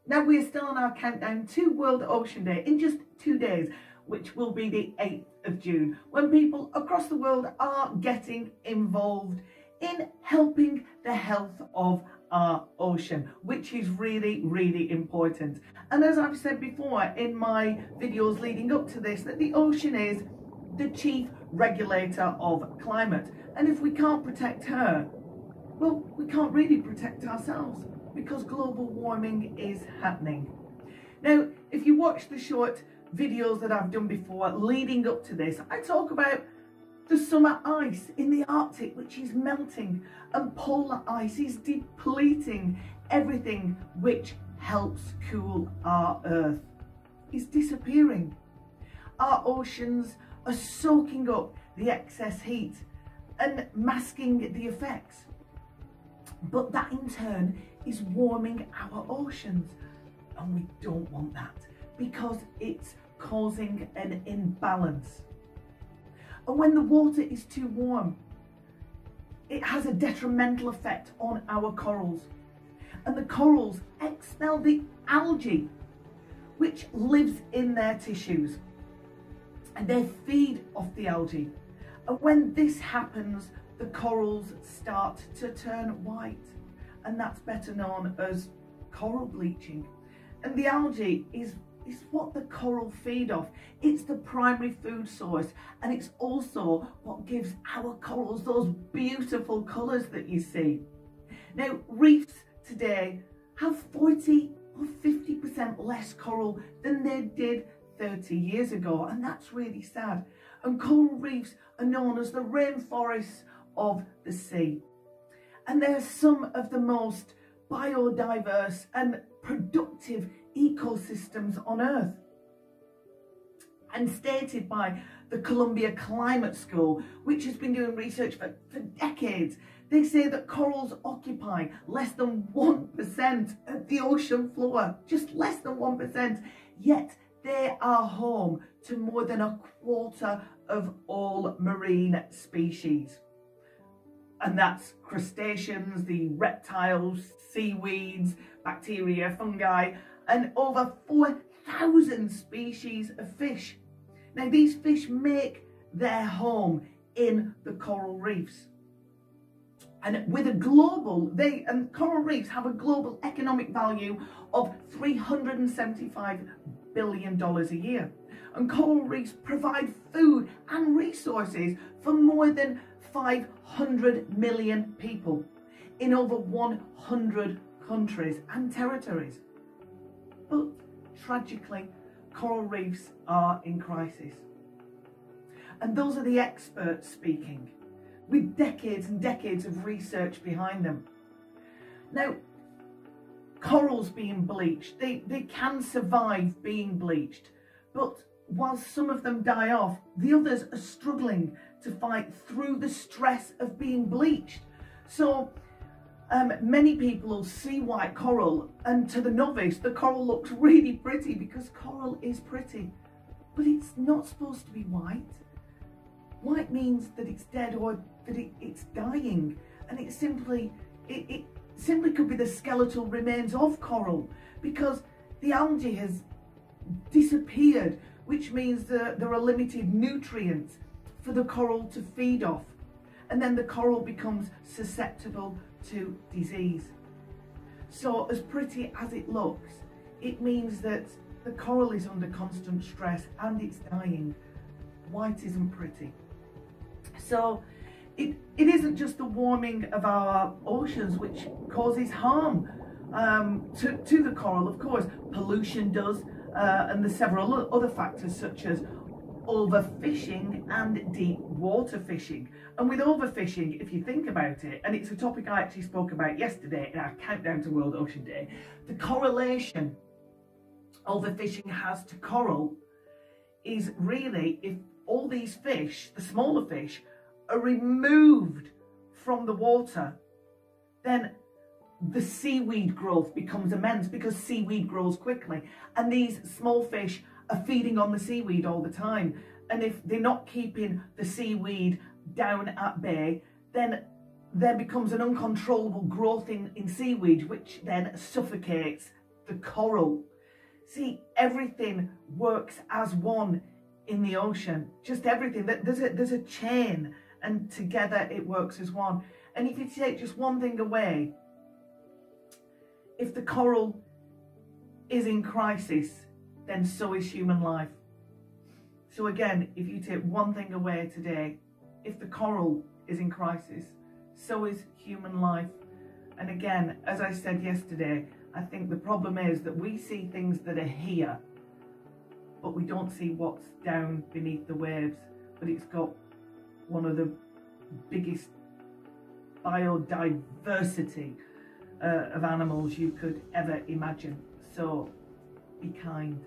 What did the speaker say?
Now we're still on our countdown to World Ocean Day in just 2 days, which will be the 8th of June, when people across the world are getting involved in helping the health of our ocean, which is really, really important. And as I've said before in my videos leading up to this, that the ocean is the chief regulator of climate. And if we can't protect her, well, we can't really protect ourselves, because global warming is happening. Now, if you watch the short videos that I've done before leading up to this, I talk about the summer ice in the Arctic, which is melting, and polar ice is depleting everything which helps cool our Earth. It's disappearing. Our oceans are soaking up the excess heat and masking the effects. But that in turn is warming our oceans, and we don't want that, because it's causing an imbalance. And when the water is too warm, it has a detrimental effect on our corals, and the corals expel the algae which lives in their tissues, and they feed off the algae. And when this happens, the corals start to turn white, and that's better known as coral bleaching. And the algae is what the coral feed off. It's the primary food source, and it's also what gives our corals those beautiful colours that you see. Now, reefs today have 40 or 50% less coral than they did 30 years ago, and that's really sad. And coral reefs are known as the rainforests of the sea, and they're some of the most biodiverse and productive ecosystems on Earth. And stated by the Columbia Climate School, which has been doing research for decades, they say that corals occupy less than 1% of the ocean floor, just less than 1%, yet they are home to more than a quarter of all marine species. And that's crustaceans, the reptiles, seaweeds, bacteria, fungi, and over 4,000 species of fish. Now, these fish make their home in the coral reefs. And with a global, coral reefs have a global economic value of $375 billion a year. And coral reefs provide food and resources for more than 500 million people in over 100 countries and territories. But tragically, coral reefs are in crisis. And those are the experts speaking, with decades and decades of research behind them. Now, corals being bleached, they can survive being bleached, but while some of them die off, the others are struggling to fight through the stress of being bleached. So many people will see white coral, and to the novice the coral looks really pretty, because coral is pretty, but it's not supposed to be white. White means that it's dead, or that it's dying, and it simply could be the skeletal remains of coral, because the algae has disappeared, which means that there are limited nutrients for the coral to feed off, and then the coral becomes susceptible to disease. So as pretty as it looks, it means that the coral is under constant stress and it's dying. White isn't pretty. So it isn't just the warming of our oceans which causes harm to the coral. Of course, pollution does, and there's several other factors such as overfishing and deep water fishing. And with overfishing, if you think about it, and it's a topic I actually spoke about yesterday in our countdown to World Ocean Day, the correlation overfishing has to coral is really, if all these fish, the smaller fish, are removed from the water, then the seaweed growth becomes immense, because seaweed grows quickly, and these small fish are feeding on the seaweed all the time. And if they're not keeping the seaweed down at bay, then there becomes an uncontrollable growth in seaweed, which then suffocates the coral. See, everything works as one in the ocean. Just everything. There's a chain, and together it works as one. And if you take just one thing away, if the coral is in crisis, then so is human life. So again, if you take one thing away today, if the coral is in crisis, so is human life. And again, as I said yesterday, I think the problem is that we see things that are here, but we don't see what's down beneath the waves. But it's got one of the biggest biodiversity of animals you could ever imagine. So be kind.